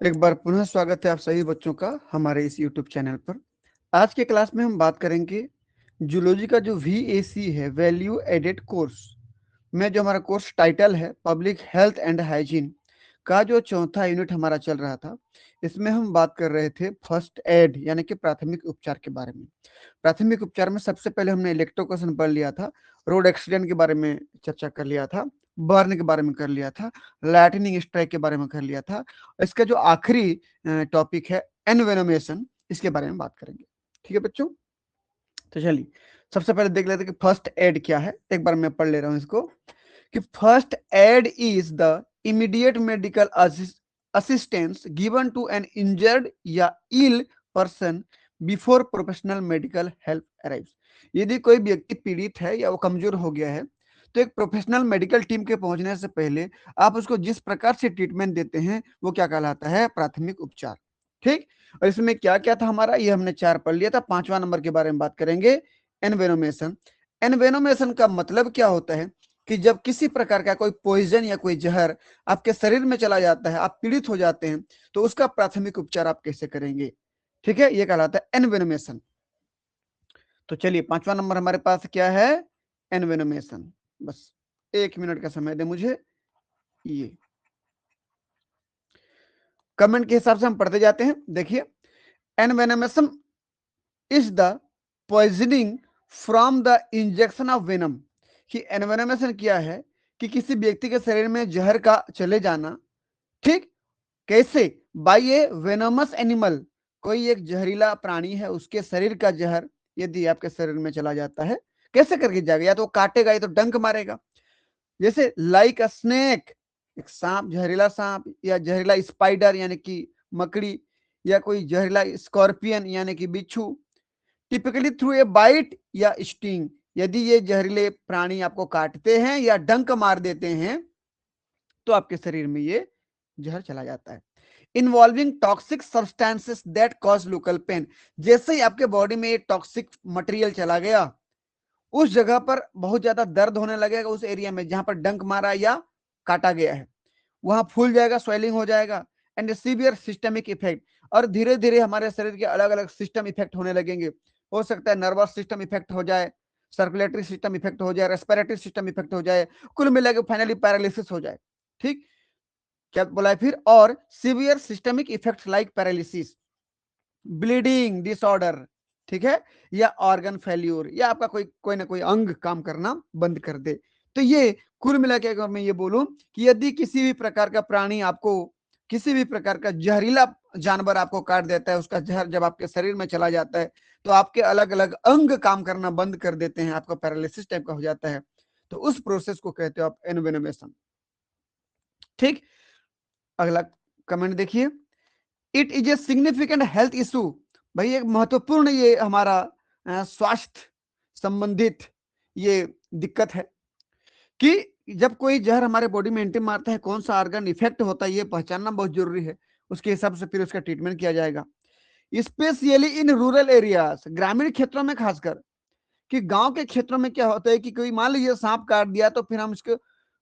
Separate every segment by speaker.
Speaker 1: एक बार पुनः स्वागत है आप सभी बच्चों का हमारे इस यूट्यूब चैनल पर। आज के क्लास में हम बात करेंगे जूलॉजी का जो VAC है, वैल्यू एडेड कोर्स में जो हमारा कोर्स टाइटल है पब्लिक हेल्थ एंड हाइजीन का जो चौथा यूनिट हमारा चल रहा था। इसमें हम बात कर रहे थे फर्स्ट एड यानी कि प्राथमिक उपचार के बारे में। प्राथमिक उपचार में सबसे पहले हमने इलेक्ट्रोक्वेशन पढ़ लिया था, रोड एक्सीडेंट के बारे में चर्चा कर लिया था, बर्न के बारे में कर लिया था, लाइटनिंग स्ट्राइक के बारे में कर लिया था। इसका जो आखिरी टॉपिक है एनवेनोमेशन, इसके बारे में बात करेंगे। ठीक है बच्चों, तो चलिए सबसे पहले देख लेते हैं कि फर्स्ट एड क्या है। एक बार मैं पढ़ ले रहा हूं इसको कि first aid is the immediate medical assistance given to an injured या ill person before professional medical help arrives. यदि कोई व्यक्ति पीड़ित है या वो कमजोर हो गया है तो एक प्रोफेशनल मेडिकल टीम के पहुंचने से पहले आप उसको जिस प्रकार से ट्रीटमेंट देते हैं वो क्या कहलाता है? प्राथमिक उपचार। ठीक, और इसमें क्या क्या था हमारा, ये हमने 4 पढ़ लिया था। 5वां नंबर के बारे में बात करेंगे, एनवेनोमेशन। एनवेनोमेशन का मतलब क्या होता है कि जब किसी प्रकार का कोई पॉइजन या कोई जहर आपके शरीर में चला जाता है, आप पीड़ित हो जाते हैं, तो उसका प्राथमिक उपचार आप कैसे करेंगे? ठीक है, ये कहलाता है एनवेनोमेशन। तो चलिए 5वां नंबर हमारे पास क्या है? एनवेनोमेशन। बस 1 मिनट का समय दे मुझे। ये कमेंट के हिसाब से हम पढ़ते जाते हैं। देखिए, envenomation is the poisoning from the injection of venom. कि एनवेनोमेशन क्या है कि किसी व्यक्ति के शरीर में जहर का चले जाना। ठीक, कैसे? बाय ए वेनमस एनिमल, कोई एक जहरीला प्राणी है उसके शरीर का जहर यदि आपके शरीर में चला जाता है, कैसे करके जाएगा? या तो काटेगा या तो डंक मारेगा। जैसे लाइक अ स्नेक, एक सांप, जहरीला सांप, या जहरीला स्पाइडर यानी कि मकड़ी, या कोई जहरीला स्कॉर्पियन यानी कि बिच्छू। टिपिकली थ्रू ए बाइट या स्टिंग, यदि ये जहरीले प्राणी आपको काटते हैं या डंक मार देते हैं तो आपके शरीर में ये जहर चला जाता है। Involving toxic substances that cause local pain, जैसे ही आपके बॉडी में ये टॉक्सिक मटेरियल चला गया उस जगह पर बहुत ज्यादा दर्द होने लगेगा, उस एरिया में जहां पर डंक मारा या काटा गया है वहां फूल जाएगा, स्वेलिंग हो जाएगा, एंड सीवियर सिस्टमिक इफेक्ट, और धीरे धीरे हमारे शरीर के अलग अलग सिस्टम इफेक्ट होने लगेंगे। हो सकता है नर्वस सिस्टम इफेक्ट हो जाए, सर्कुलेटरी सिस्टम इफेक्ट हो जाए, रेस्पिरेटरी सिस्टम इफेक्ट हो जाए, कुल मिला के फाइनली पैरालिसिस हो जाए। ठीक, क्या बोला है फिर? और severe systemic effect like paralysis, bleeding disorder, ठीक है, या ऑर्गन फेल्यूर, या आपका कोई कोई ना कोई अंग काम करना बंद कर दे। तो ये कुल मिला के अगर मैं ये बोलूं कि यदि किसी भी प्रकार का प्राणी आपको, किसी भी प्रकार का जहरीला जानवर आपको काट देता है, उसका जहर जब आपके शरीर में चला जाता है तो आपके अलग अलग अंग काम करना बंद कर देते हैं, आपका पैरालिसिस टाइप का हो जाता है। तो उस प्रोसेस को कहते हो आप एनवेनोमेशन। ठीक, अगला कमेंट देखिए, it is a significant health issue. भाई एक महत्वपूर्ण ये हमारा स्वास्थ्य संबंधित ये दिक्कत है कि जब कोई जहर हमारे बॉडी में एंट्री मारता है, कौन सा ऑर्गन इफेक्ट होता है ये पहचानना बहुत जरूरी है। उसके हिसाब से फिर उसका ट्रीटमेंट किया जाएगा, स्पेशली इन रूरल एरियाज, ग्रामीण क्षेत्रों में खासकर। कि गांव के क्षेत्रों में क्या होता है कि कोई मान लीजिए सांप काट दिया तो फिर हम इसको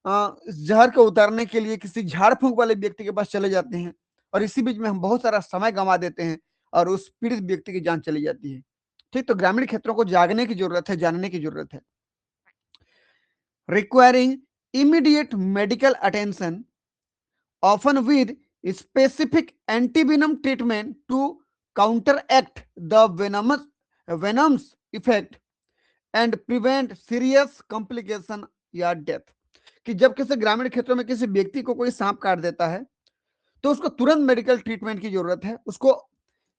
Speaker 1: जहर को उतारने के लिए किसी झाड़ फूंक वाले व्यक्ति के पास चले जाते हैं, और इसी बीच में हम बहुत सारा समय गंवा देते हैं और उस पीड़ित व्यक्ति की जान चली जाती है। ठीक, तो ग्रामीण क्षेत्रों को जागने की जरूरत है, जानने की जरूरत है। Requiring immediate medical attention, often with specific antivenom treatment to counteract the venom's effect and prevent serious complication या डेथ। कि जब किसी ग्रामीण क्षेत्रों में किसी व्यक्ति को कोई सांप काट देता है तो उसको तुरंत मेडिकल ट्रीटमेंट की जरूरत है। उसको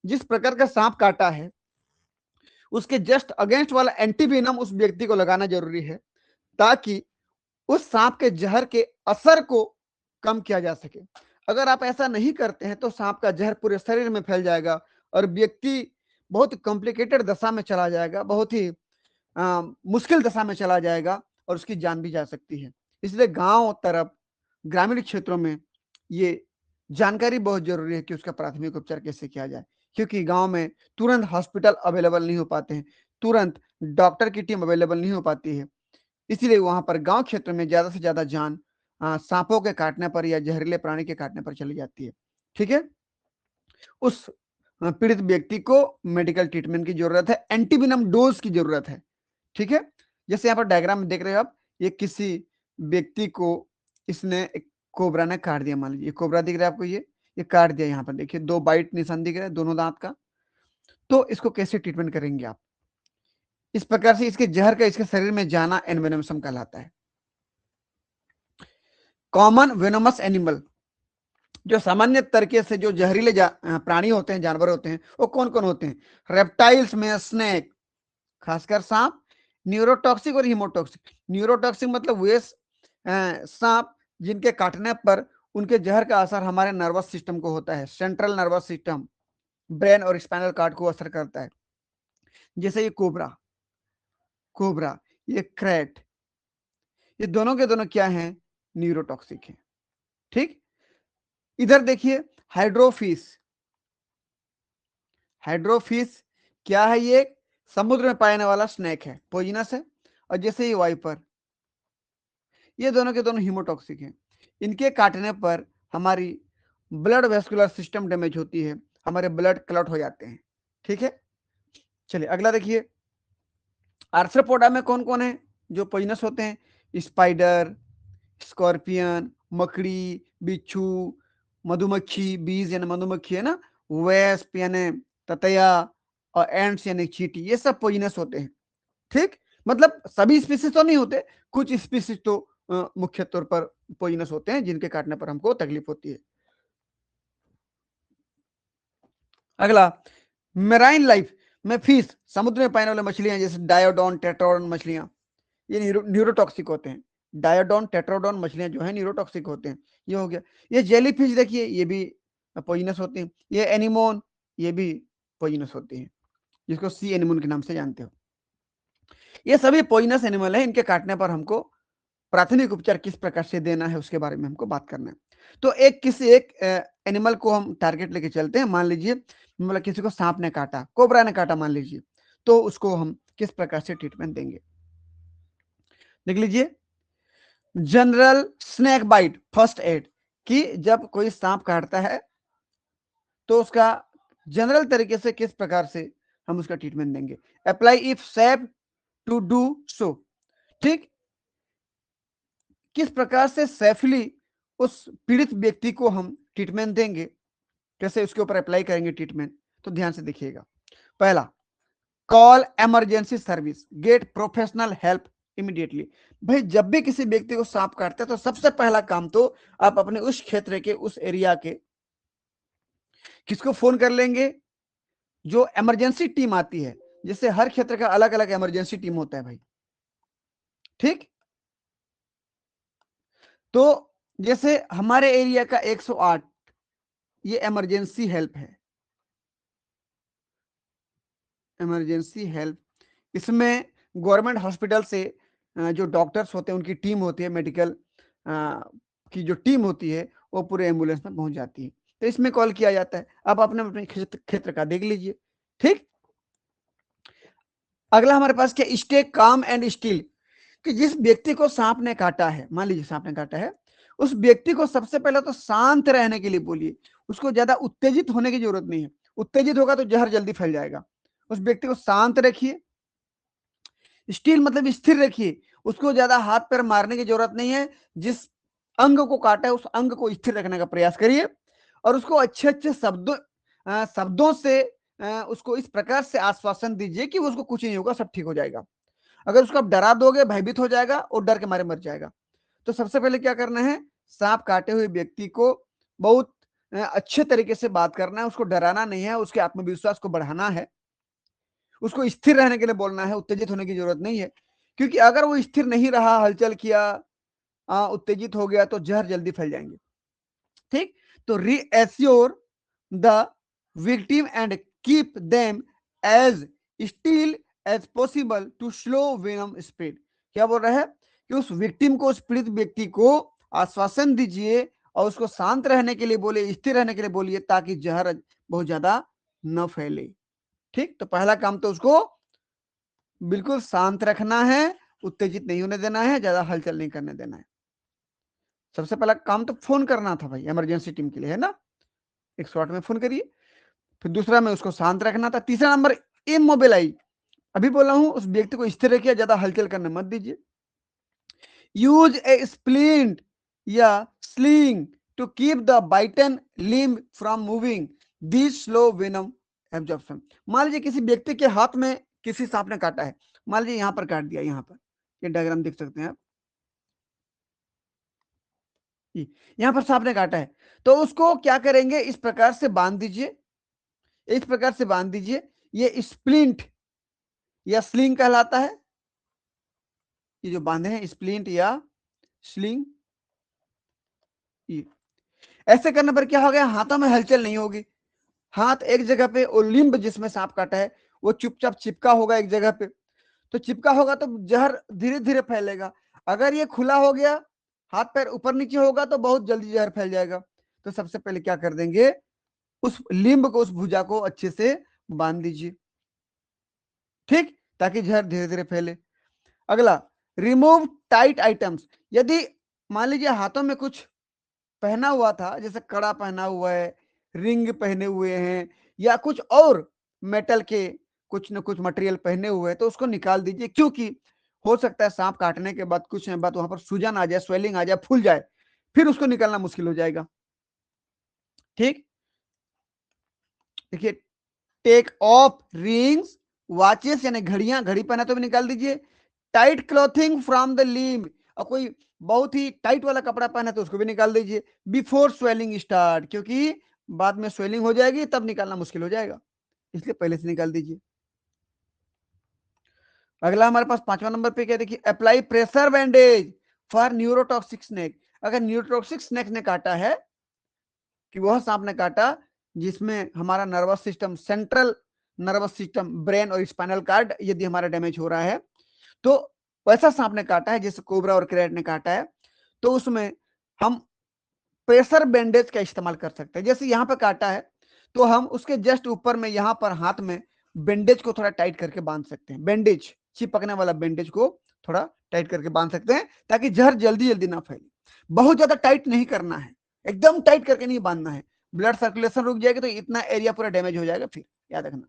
Speaker 1: जिस प्रकार का सांप काटा है उसके जस्ट अगेंस्ट वाला एंटीवेनम उस व्यक्ति को लगाना जरूरी है, ताकि उस सांप के जहर के असर को कम किया जा सके। अगर आप ऐसा नहीं करते हैं तो सांप का जहर पूरे शरीर में फैल जाएगा और व्यक्ति बहुत कॉम्प्लिकेटेड दशा में चला जाएगा, बहुत ही मुश्किल दशा में चला जाएगा और उसकी जान भी जा सकती है। इसलिए गांव तरफ, ग्रामीण क्षेत्रों में ये जानकारी बहुत जरूरी है कि उसका प्राथमिक उपचार कैसे किया जाए, क्योंकि गांव में तुरंत हॉस्पिटल अवेलेबल नहीं हो पाते हैं, तुरंत डॉक्टर की टीम अवेलेबल नहीं हो पाती है। इसीलिए वहां पर गांव क्षेत्र में ज्यादा से ज्यादा जान सांपों के काटने पर या जहरीले प्राणी के काटने पर चली जाती है। ठीक है, उस पीड़ित व्यक्ति को मेडिकल ट्रीटमेंट की जरूरत है, एंटीवेनम डोज की जरूरत है। ठीक है, जैसे यहाँ पर डायग्राम में देख रहे हो आप, ये किसी व्यक्ति को इसने एक कोबरा ने काट दिया, मान लीजिए कोबरा दिख रहा है आपको, ये काट दिया, यहाँ पर देखिए 2 बाइट निशान दिख रहा है दोनों दांत का। तो इसको कैसे ट्रीटमेंट करेंगे आप? इस प्रकार से इसके जहर का इसके शरीर में जाना एनवेनोमिज्म कहलाता है। कॉमन वेनोमस एनिमल, जो सामान्य तरीके से जो जहरीले प्राणी होते हैं, जानवर होते हैं, वो कौन कौन होते हैं? रेप्टाइल्स में स्नेक, खासकर सांप, न्यूरोटॉक्सिक और हीमोटॉक्सिक। न्यूरोटॉक्सिक मतलब वे सांप जिनके काटने पर उनके जहर का असर हमारे नर्वस सिस्टम को होता है, सेंट्रल नर्वस सिस्टम, ब्रेन और स्पाइनल कॉर्ड को असर करता है। जैसे ये कोबरा, ये क्रैट, ये दोनों के दोनों क्या हैं? न्यूरोटॉक्सिक है। ठीक, इधर देखिए हाइड्रोफिश, हाइड्रोफिश क्या है? ये समुद्र में पाने वाला स्नेक है, पॉइजनस है। और जैसे ये वाइपर, ये दोनों के दोनों हीमोटॉक्सिक हैं। इनके काटने पर हमारी ब्लड वेस्कुलर सिस्टम डैमेज होती है, हमारे ब्लड क्लॉट हो जाते हैं। ठीक है, चलिए अगला देखिए, आर्थ्रोपोडा में कौन कौन है जो पॉइजनस होते हैं? स्पाइडर, स्कॉर्पियन, मकड़ी, बिच्छू, मधुमक्खी, बीज यानी मधुमक्खी है ना, वेस्प यानी ततैया, और एंड्स यानी चींटी, ये सब पॉइजनस होते हैं। ठीक, मतलब सभी स्पीसीज तो नहीं होते, कुछ स्पीसीज तो मुख्य तौर पर पॉइजनस होते हैं जिनके काटने पर हमको तकलीफ होती है। अगला, मेराइन लाइफ में फिश, समुद्र में पाने वाले मछलियां जैसे डायोडॉन, टेट्राडॉन मछलियां, ये न्यूरोटॉक्सिक होते हैं। डायोडॉन, टेट्राडॉन मछलियां जो है न्यूरोटॉक्सिक होते हैं। ये हो गया। ये जेली फिश देखिए, ये भी पॉइजनस होते हैं। ये एनिमोन, ये भी पॉइजनस होते हैं, जिसको सी एनिमोन के नाम से जानते हो। ये सभी पॉइजनस एनिमल है, इनके काटने पर हमको प्राथमिक उपचार किस प्रकार से देना है उसके बारे में हमको बात करना है। तो किसी एक एनिमल को हम टारगेट लेके चलते हैं। मान लीजिए मतलब किसी को सांप ने काटा, कोबरा ने काटा मान लीजिए, तो उसको हम किस प्रकार से ट्रीटमेंट देंगे? देख लीजिए, general snake bite first aid, कि जब कोई सांप काटता है तो उसका जनरल तरीके से किस प्रकार से हम उसका ट्रीटमेंट देंगे? Apply if safe to do so. ठीक, किस प्रकार से सेफली उस पीड़ित व्यक्ति को हम ट्रीटमेंट देंगे, कैसे उसके ऊपर अप्लाई करेंगे ट्रीटमेंट, तो ध्यान से देखिएगा। पहला, call emergency service, get professional help immediately. भाई जब भी किसी व्यक्ति को सांप काटता है तो सबसे पहला काम तो आप अपने उस क्षेत्र के, उस एरिया के किसको फोन कर लेंगे? जो इमरजेंसी टीम आती है, जैसे हर क्षेत्र का अलग अलग इमरजेंसी टीम होता है भाई। ठीक, तो जैसे हमारे एरिया का 108 ये इमरजेंसी हेल्प है, इमरजेंसी हेल्प। इसमें गवर्नमेंट हॉस्पिटल से जो डॉक्टर्स होते हैं उनकी टीम होती है, मेडिकल की जो टीम होती है वो पूरे एम्बुलेंस में पहुंच जाती है। तो इसमें कॉल किया जाता है। आप अपने अपने क्षेत्र का देख लीजिए। ठीक, अगला हमारे पास क्या, स्टे काम एंड स्टिल, कि जिस व्यक्ति को सांप ने काटा है, मान लीजिए सांप ने काटा है, उस व्यक्ति को सबसे पहले तो शांत रहने के लिए बोलिए। उसको ज्यादा उत्तेजित होने की जरूरत नहीं है, उत्तेजित होगा तो जहर जल्दी फैल जाएगा। उस व्यक्ति को शांत रखिए, स्टिल मतलब स्थिर रखिए, उसको ज्यादा हाथ पैर मारने की जरूरत नहीं है। जिस अंग को काटा है उस अंग को स्थिर रखने का प्रयास करिए, और उसको अच्छे अच्छे शब्दों से उसको इस प्रकार से आश्वासन दीजिए कि उसको कुछ नहीं होगा, सब ठीक हो जाएगा। अगर उसको आप डरा दोगे, भयभीत हो जाएगा और डर के मारे मर जाएगा। तो सबसे पहले क्या करना है, सांप काटे हुए व्यक्ति को बहुत अच्छे तरीके से बात करना है, उसको डराना नहीं है, उसके आत्मविश्वास को बढ़ाना है, उसको स्थिर रहने के लिए बोलना है, उत्तेजित होने की जरूरत नहीं है। क्योंकि अगर वो स्थिर नहीं रहा, हलचल किया, उत्तेजित हो गया, तो जहर जल्दी फैल जाएंगे। ठीक, तो reassure the victim and keep them as still as possible to slow venom spread. क्या बोल रहा है कि उस विक्टिम को, उस पीड़ित व्यक्ति को आश्वासन दीजिए और उसको शांत रहने के लिए बोले, स्थिर रहने के लिए बोलिए, ताकि जहर बहुत ज्यादा न फैले। ठीक, तो पहला काम तो उसको बिल्कुल शांत रखना है, उत्तेजित नहीं होने देना है, ज्यादा हलचल नहीं करने देना है। सबसे पहला काम तो फोन करना था भाई इमरजेंसी टीम के लिए, है ना, 108 में फोन करिए। फिर दूसरा में उसको शांत रखना था। तीसरा नंबर इमोबिलाइज, अभी बोला हूं उस व्यक्ति को स्थिर रखिए, ज्यादा हलचल करने मत दीजिए। यूज ए स्प्लिंट या sling to keep the bitten limb from moving, this slow venom absorption. मान लीजिए किसी व्यक्ति के हाथ में किसी सांप ने काटा है, मान लीजिए यहां पर काट दिया, यहां पर ये डायग्राम देख सकते हैं आप, यहां पर सांप ने काटा है, तो उसको क्या करेंगे, इस प्रकार से बांध दीजिए, इस प्रकार से बांध दीजिए। ये स्प्लिंट या स्लिंग कहलाता है, ये जो बांधे हैं स्प्लिंट या स्लिंग। ऐसे करने पर क्या हो गया, हाथों में हलचल नहीं होगी, हाथ एक जगह पे, और लिम्ब जिसमें सांप काटा है वो चुपचाप चिपका होगा एक जगह पे, तो चिपका होगा तो जहर धीरे धीरे फैलेगा। अगर ये खुला हो गया, हाथ पैर ऊपर नीचे होगा, तो बहुत जल्दी जहर फैल जाएगा। तो सबसे पहले क्या कर देंगे, उस लिम्ब को, उस भुजा को अच्छे से बांध दीजिए, ठीक, ताकि जहर धीरे धीरे फैले। अगला, रिमूव टाइट आइटम्स। यदि मान लीजिए हाथों में कुछ पहना हुआ था, जैसे कड़ा पहना हुआ है, रिंग पहने हुए हैं, या कुछ और मेटल के कुछ न कुछ मटेरियल पहने हुए हैं, तो उसको निकाल दीजिए, क्योंकि हो सकता है सांप काटने के बाद कुछ समय बाद वहां पर सूजन आ जाए, स्वेलिंग आ जाए, फूल जाए, फिर उसको निकालना मुश्किल हो जाएगा। ठीक, देखिए, टेक ऑफ रिंग्स, वॉचेस यानी घड़ियां, घड़ी पहना तो भी निकाल दीजिए। Tight clothing from the limb, और कोई बहुत ही टाइट वाला कपड़ा पहना तो उसको भी निकाल दीजिए। बिफोर स्वेलिंग स्टार्ट, क्योंकि बाद में स्वेलिंग हो जाएगी, तब निकालना मुश्किल हो जाएगा, इसलिए पहले से निकाल दीजिए। अगला हमारे पास 5वां नंबर पे क्या, देखिए, apply pressure bandage for neurotoxic snake. अगर न्यूरोटॉक्सिक स्नेक ने काटा है, कि वह सांप ने काटा जिसमें हमारा nervous system, central nervous system, brain और स्पाइनल कार्ड यदि हमारा डैमेज हो रहा है, तो वैसा सांप ने काटा है जैसे कोबरा और क्रेट ने काटा है, तो उसमें हम प्रेशर बैंडेज का इस्तेमाल कर सकते हैं। जैसे यहाँ पे काटा है, तो हम उसके जस्ट ऊपर में, यहाँ पर हाथ में बैंडेज को थोड़ा टाइट करके बांध सकते हैं, बैंडेज, चिपकने वाला बैंडेज को थोड़ा टाइट करके बांध सकते हैं, ताकि जहर जल्दी जल्दी ना फैले। बहुत ज्यादा टाइट नहीं करना है, एकदम टाइट करके नहीं बांधना है, ब्लड सर्कुलेशन रुक जाएगी तो इतना एरिया पूरा डैमेज हो जाएगा, फिर याद रखना।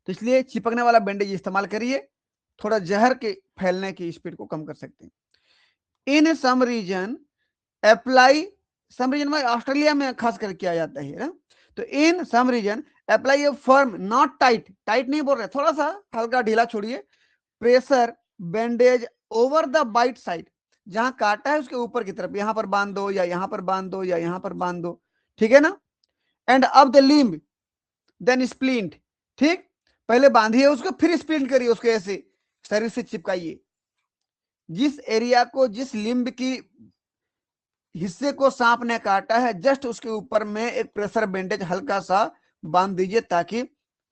Speaker 1: तो इसलिए चिपकने वाला बैंडेज इस्तेमाल करिए, थोड़ा जहर के फैलने की स्पीड को कम कर सकते हैं। In some region apply, some region में ऑस्ट्रेलिया में खास कर किया जाता है ना, तो in some region apply a firm, not tight, tight नहीं बोल रहे, थोड़ा सा हल्का ढीला छोड़िए, pressure bandage over the bite site, जहां काटा है उसके ऊपर की तरफ, यहां पर बांध दो, या यहां पर बांध दो, या यहां पर बांध दो, ठीक है ना। एंड अब द लिम्ब, देन स्प्लिंट, ठीक, पहले बांधिए उसको, फिर स्प्लिंट करिए उसको, ऐसे शरीर से चिपकाइए। जिस एरिया को, जिस लिम्ब की हिस्से को सांप ने काटा है, जस्ट उसके ऊपर में एक प्रेशर बैंडेज हल्का सा बांध दीजिए, ताकि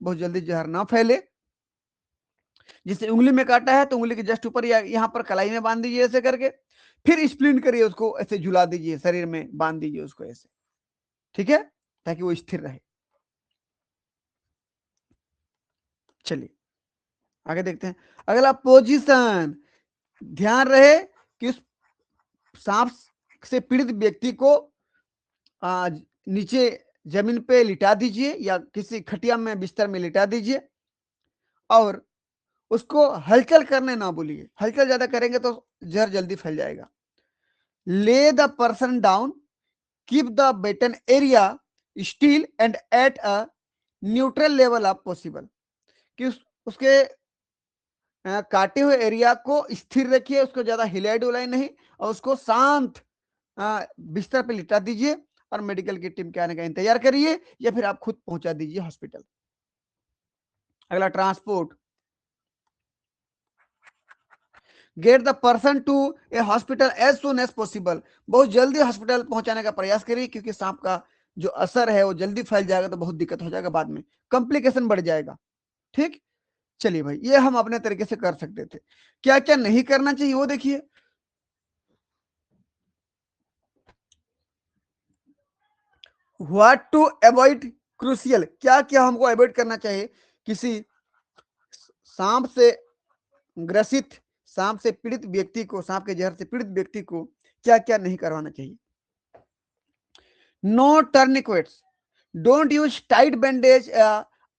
Speaker 1: बहुत जल्दी जहर ना फैले। जिसे उंगली में काटा है, तो उंगली के जस्ट ऊपर या यहाँ पर कलाई में बांध दीजिए ऐसे करके, फिर स्प्लिंट करिए उसको, ऐसे झुला दीजिए, शरीर में बांध दीजिए उसको ऐसे, ठीक है, ताकि वो स्थिर रहे। चलिए आगे देखते हैं। अगला, पोजीशन, ध्यान रहे कि उस सांप से पीड़ित व्यक्ति को नीचे जमीन पे लिटा दीजिए, या किसी खटिया में, बिस्तर में लिटा दीजिए, और उसको हलचल करने ना बोलिए, हलचल ज्यादा करेंगे तो जहर जल्दी फैल जाएगा। Lay the person down, keep the bitten area still and at a neutral level of possible, कि उसके काटे हुए एरिया को स्थिर रखिए, उसको ज्यादा हिलाई डुलाई नहीं, और उसको शांत बिस्तर पे लिटा दीजिए, और मेडिकल की टीम के आने का इंतजार करिए, या फिर आप खुद पहुंचा दीजिए हॉस्पिटल। अगला, transport, get the person to a hospital as soon as possible, बहुत जल्दी हॉस्पिटल पहुंचाने का प्रयास करिए, क्योंकि सांप का जो असर है वो जल्दी फैल जाएगा, तो बहुत दिक्कत हो जाएगा, बाद में कॉम्प्लिकेशन बढ़ जाएगा। ठीक, चलिए भाई, ये हम अपने तरीके से कर सकते थे। क्या क्या नहीं करना चाहिए वो देखिए। व्हाट टू अवॉइड, क्रूशियल, क्या क्या हमको अवॉइड करना चाहिए किसी सांप से ग्रसित, सांप से पीड़ित व्यक्ति को, सांप के जहर से पीड़ित व्यक्ति को क्या क्या नहीं करवाना चाहिए। No tourniquets, don't use tight bandage,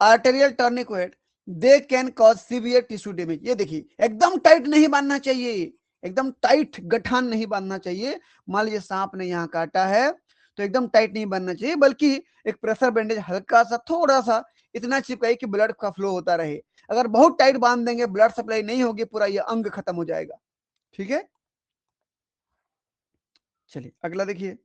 Speaker 1: arterial tourniquet, they can cause severe tissue damage. ये देखिए एकदम टाइट नहीं बांधना चाहिए, एकदम टाइट गठान नहीं बांधना चाहिए। मान लीजिए सांप ने यहाँ काटा है तो एकदम टाइट नहीं बांधना चाहिए, बल्कि एक प्रेशर बैंडेज हल्का सा थोड़ा सा इतना चिपकाइए कि ब्लड का फ्लो होता रहे। अगर बहुत टाइट बांध देंगे ब्लड सप्लाई नहीं होगी, पूरा ये अंग खत्म हो जाएगा। ठीक है, चलिए अगला देखिए,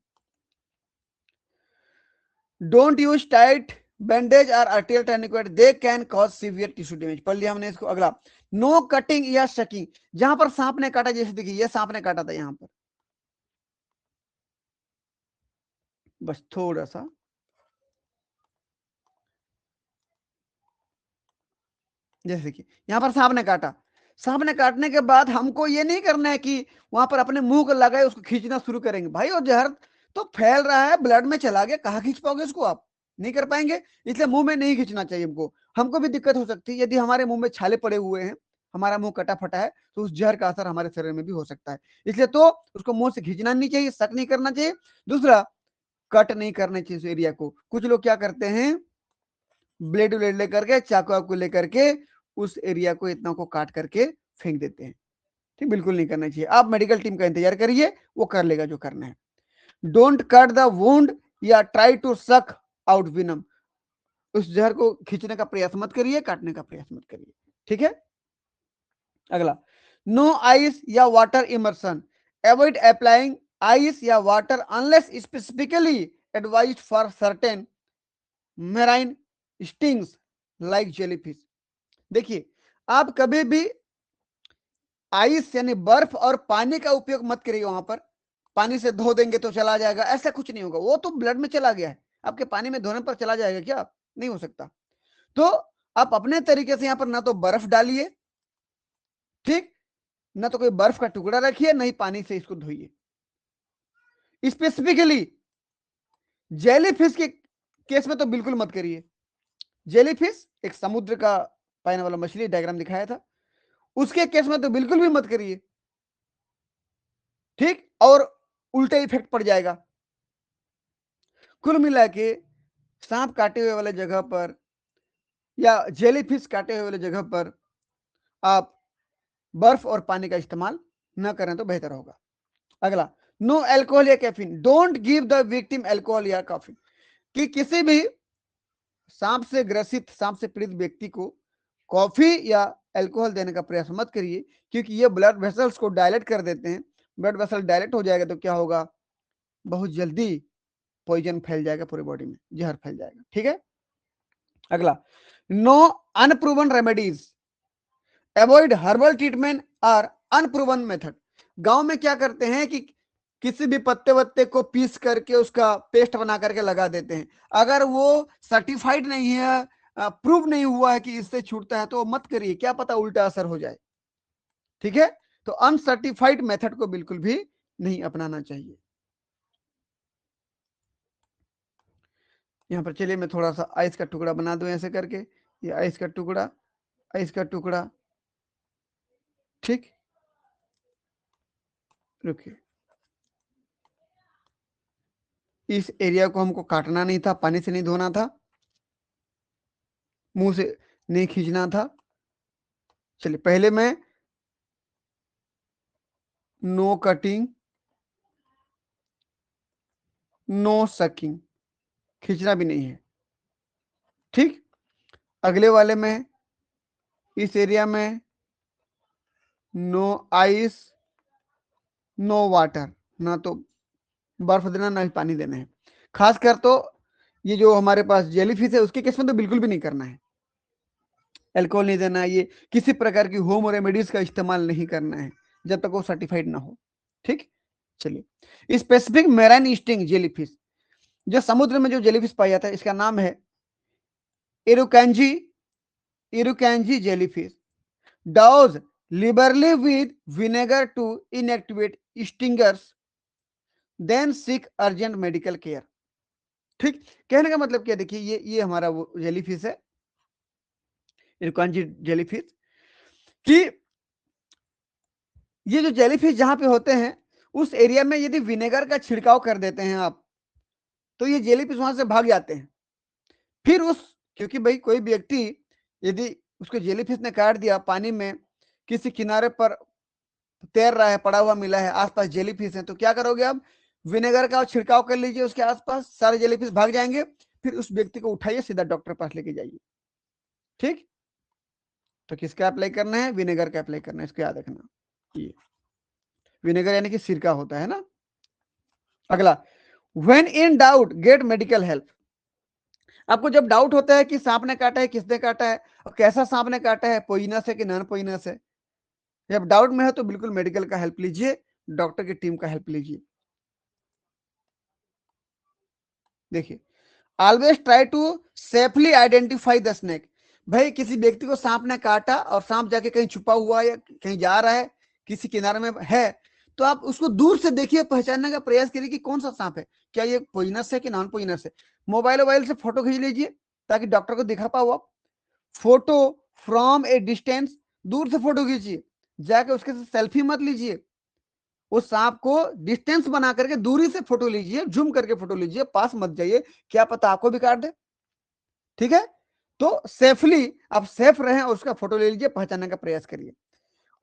Speaker 1: डोंट यूज टाइट बैंडेज और arterial tourniquet, they can cause severe tissue damage. पढ़ लिया हमने इसको। अगला, नो कटिंग या शकिंग, जहां पर सांप ने काटा, जैसे देखिए ये सांप ने काटा था यहां पर, बस थोड़ा सा, जैसे देखिए यहां पर सांप ने काटा, सांप ने काटने के बाद हमको ये नहीं करना है कि वहां पर अपने मुंह को लगाए उसको खींचना शुरू करेंगे। भाई और जहर तो फैल रहा है, ब्लड में चला गया, कहाँ खींच पाओगे उसको आप, नहीं कर पाएंगे। इसलिए मुंह में नहीं खींचना चाहिए हमको। हमको भी दिक्कत हो सकती है यदि हमारे मुंह में छाले पड़े हुए हैं, हमारा मुंह कटा फटा है, तो उस जहर का असर हमारे शरीर में भी हो सकता है। इसलिए तो उसको मुंह से खींचना नहीं चाहिए, शक नहीं करना चाहिए। दूसरा, कट नहीं करना चाहिए उस एरिया को। कुछ लोग क्या करते हैं, ब्लेड व्लेड लेकर के, चाकू वाकू लेकर के उस एरिया को इतना को काट करके फेंक देते हैं। ठीक, बिल्कुल नहीं करना चाहिए। आप मेडिकल टीम का इंतजार करिए, वो कर लेगा जो करना है। डोंट कट द वुंड या ट्राई टू सक आउट विनम, उस जहर को खींचने का प्रयास मत करिए, काटने का प्रयास मत करिए। ठीक है, अगला, नो आइस या water immersion, avoid applying ice या water unless specifically advised for certain marine stings like jellyfish. देखिए, आप कभी भी आइस यानी बर्फ और पानी का उपयोग मत करिए। वहां पर पानी से धो देंगे तो चला जाएगा, ऐसा कुछ नहीं होगा। वो तो ब्लड में चला गया है, आपके पानी में धोने पर चला जाएगा क्या? नहीं हो सकता। तो आप अपने तरीके से यहां पर ना तो बर्फ डालिए, ठीक, ना तो कोई बर्फ का टुकड़ा रखिए, नहीं पानी से इसको धोइए। स्पेसिफिकली जेलीफिश के केस में तो बिल्कुल मत करिए। जेलीफिश एक समुद्र का पाने वाला मछली, डायग्राम दिखाया था, उसके केस में तो बिल्कुल भी मत करिए। ठीक, और उल्टा इफेक्ट पड़ जाएगा। कुल मिला के सांप काटे हुए वाले जगह पर या जेलीफिश काटे हुए वाले जगह पर आप बर्फ और पानी का इस्तेमाल न करें तो बेहतर होगा। अगला, नो अल्कोहल या caffeine, don't give the victim alcohol या कॉफी, कि किसी भी सांप से ग्रसित, सांप से पीड़ित व्यक्ति को कॉफी या अल्कोहल देने का प्रयास मत करिए, क्योंकि ये ब्लड वेसल्स को डायलेट कर देते हैं। ब्लड वेसल डायलेट हो जाएगा तो क्या होगा, बहुत जल्दी पॉइजन फैल जाएगा पूरी बॉडी में, जहर फैल जाएगा। ठीक है, अगला, no unproven remedies, avoid herbal treatment और अनप्रूवन मेथड। गांव में क्या करते हैं कि किसी भी पत्ते वत्ते को पीस करके उसका पेस्ट बना करके लगा देते हैं। अगर वो सर्टिफाइड नहीं है, प्रूव नहीं हुआ है कि इससे छूटता है, तो मत करिए, क्या पता उल्टा असर हो जाए। ठीक है, तो अनसर्टिफाइड मेथड को बिल्कुल भी नहीं अपनाना चाहिए। यहाँ पर चलिए मैं थोड़ा सा आइस का टुकड़ा बना दूं ऐसे करके, ये आइस का टुकड़ा, आइस का टुकड़ा। ठीक, रुकिए, इस एरिया को हमको काटना नहीं था, पानी से नहीं धोना था, मुंह से नहीं खींचना था। चलिए पहले मैं नो कटिंग, नो सकिंग, खींचना भी नहीं है। ठीक, अगले वाले में इस एरिया में नो आइस, नो वाटर, ना तो बर्फ देना ना ही पानी देना है। खासकर तो ये जो हमारे पास जेलीफिश है उसके केस में तो बिल्कुल भी नहीं करना है। अल्कोहल नहीं देना है, ये किसी प्रकार की होम रेमेडीज का इस्तेमाल नहीं करना है जब तक वो सर्टिफाइड ना हो। ठीक, चलिए, स्पेसिफिक मेराइन स्टिंग जेलीफिश, जो समुद्र में जो जेलीफिश पाया जाता है, इसका नाम है Irukandji, Irukandji jellyfish, douse liberally with vinegar to inactivate stingers, then seek urgent medical care. ठीक, कहने का मतलब क्या, देखिए ये हमारा वो जेलीफिश है, इरुकैंजी जेलीफिश, कि ये जो जेलीफिश जहां पे होते हैं उस एरिया में यदि विनेगर का छिड़काव कर देते हैं आप, तो ये जेलीफिश वहां से भाग जाते हैं। फिर क्योंकि भाई कोई व्यक्ति यदि उसको जेलीफिश ने काट दिया, पानी में किसी किनारे पर तैर रहा है, पड़ा हुआ मिला है, आसपास जेलीफिश है, तो क्या करोगे आप? विनेगर का छिड़काव कर लीजिए उसके आसपास, सारे जेलीफिश भाग जाएंगे। फिर उस व्यक्ति को उठाइए, सीधा डॉक्टर पास लेके जाइए। ठीक, तो किसका अप्लाई करना है? विनेगर का अप्लाई करना है, इसको याद रखना। ये विनेगर यानी कि सिरका होता है ना। अगला, when in doubt get medical help. आपको जब डाउट होता है कि सांप ने काटा है, किसने काटा है और कैसा सांप ने काटा है, पोइनस है कि नॉन पोइनस है, जब डाउट में है तो बिल्कुल मेडिकल का हेल्प लीजिए, डॉक्टर की टीम का हेल्प लीजिए। देखिए, always try to safely identify the snake. भाई किसी व्यक्ति को सांप ने काटा और सांप जाके कहीं छुपा हुआ है या कहीं जा रहा है, किसी किनारे में है, तो आप उसको दूर से देखिए, पहचानने का प्रयास करिए कि कौन सा सांप है, क्या ये पोइनस है कि नॉन पोइनस है। मोबाइल से फोटो खींच लीजिए ताकि डॉक्टर को दिखा पाओ आप। फोटो फ्रॉम ए डिस्टेंस, दूर से फोटो खींचिए, जाके उसके साथ सेल्फी मत लीजिए, उस सांप को डिस्टेंस बना करके दूरी से फोटो लीजिए, जूम करके फोटो लीजिए, पास मत जाइए, क्या पता आपको भी काट दे। ठीक है, तो सेफली आप सेफ रहें और उसका फोटो ले लीजिए, पहचानने का प्रयास करिए।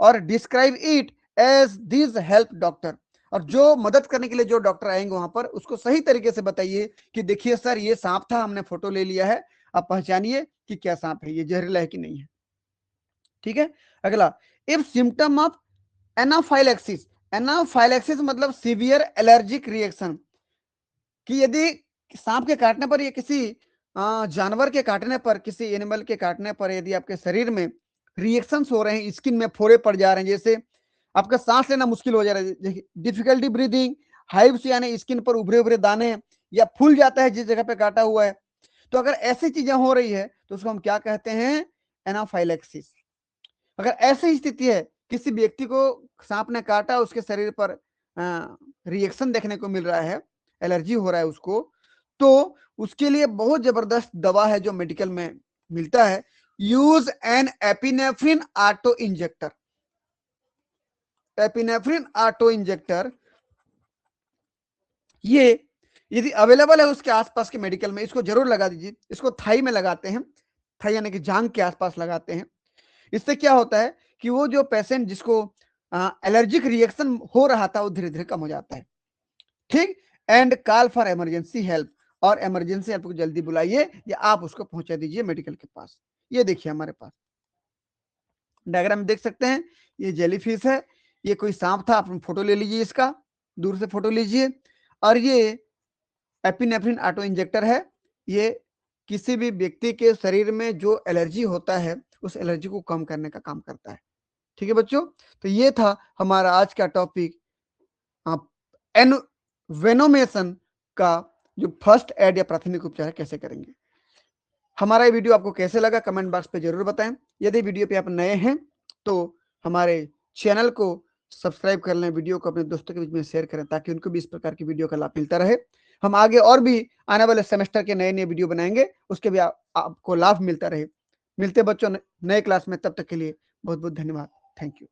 Speaker 1: और describe it as this help doctor, और जो मदद करने के लिए जो डॉक्टर आएंगे वहां पर, उसको सही तरीके से बताइए कि देखिए सर ये सांप था, हमने फोटो ले लिया है, आप पहचानिए कि क्या सांप है, ये जहरीला है कि नहीं है। ठीक है, अगला, if symptom of anaphylaxis, anaphylaxis मतलब सीवियर एलर्जिक रिएक्शन, कि यदि सांप के काटने पर या किसी जानवर के काटने पर, किसी एनिमल के काटने पर यदि आपके शरीर में रिएक्शंस हो रहे हैं, स्किन में फोड़े पड़ जा रहे हैं, जैसे आपका सांस लेना मुश्किल हो जा रहा है, डिफिकल्टी ब्रीदिंग, हाइव्स यानी स्किन पर उभरे उभरे दाने, या फूल जाता है जिस जगह पे काटा हुआ है, तो अगर ऐसी चीजें हो रही है तो उसको हम क्या कहते हैं? एनाफाइलैक्सिस। अगर ऐसी स्थिति है, किसी व्यक्ति को सांप ने काटा, उसके शरीर पर रिएक्शन देखने को मिल रहा है, एलर्जी हो रहा है उसको, तो उसके लिए बहुत जबरदस्त दवा है जो मेडिकल में मिलता है, use N epinephrine auto injector. Epinephrine auto injector, ये यदि अवेलेबल है उसके आसपास के मेडिकल में, इसको जरूर लगा दीजिए। इसको थाई में लगाते हैं, थाई यानी कि जांग के आसपास लगाते हैं। इससे क्या होता है कि वो जो पेशेंट जिसको एलर्जिक रिएक्शन हो रहा था, वो धीरे धीरे कम हो जाता है। ठीक, and call for emergency help, और इमरजेंसी हेल्प को जल्दी बुलाइए या आप उसको पहुंचा दीजिए मेडिकल के पास। ये देखिए हमारे पास डायग्राम देख सकते हैं, ये जेलीफिश है, ये कोई सांप था, आप फोटो ले लीजिए, इसका दूर से फोटो लीजिए। और ये एपिनेफ्रिन ऑटो इंजेक्टर है, ये किसी भी व्यक्ति के शरीर में जो एलर्जी होता है, उस एलर्जी को कम करने का काम करता है। ठीक है बच्चों, तो ये था हमारा आज का टॉपिक, वेनोमेशन का जो फर्स्ट एड या प्राथमिक उपचार कैसे करेंगे। हमारा ये वीडियो आपको कैसे लगा कमेंट बॉक्स पे जरूर बताएं। यदि वीडियो पे आप नए हैं तो हमारे चैनल को सब्सक्राइब कर लें, वीडियो को अपने दोस्तों के बीच में शेयर करें ताकि उनको भी इस प्रकार की वीडियो का लाभ मिलता रहे। हम आगे और भी आने वाले सेमेस्टर के नए नए वीडियो बनाएंगे, उसके भी आपको लाभ मिलता रहे। मिलते बच्चों नए क्लास में, तब तक के लिए बहुत बहुत धन्यवाद। Thank you.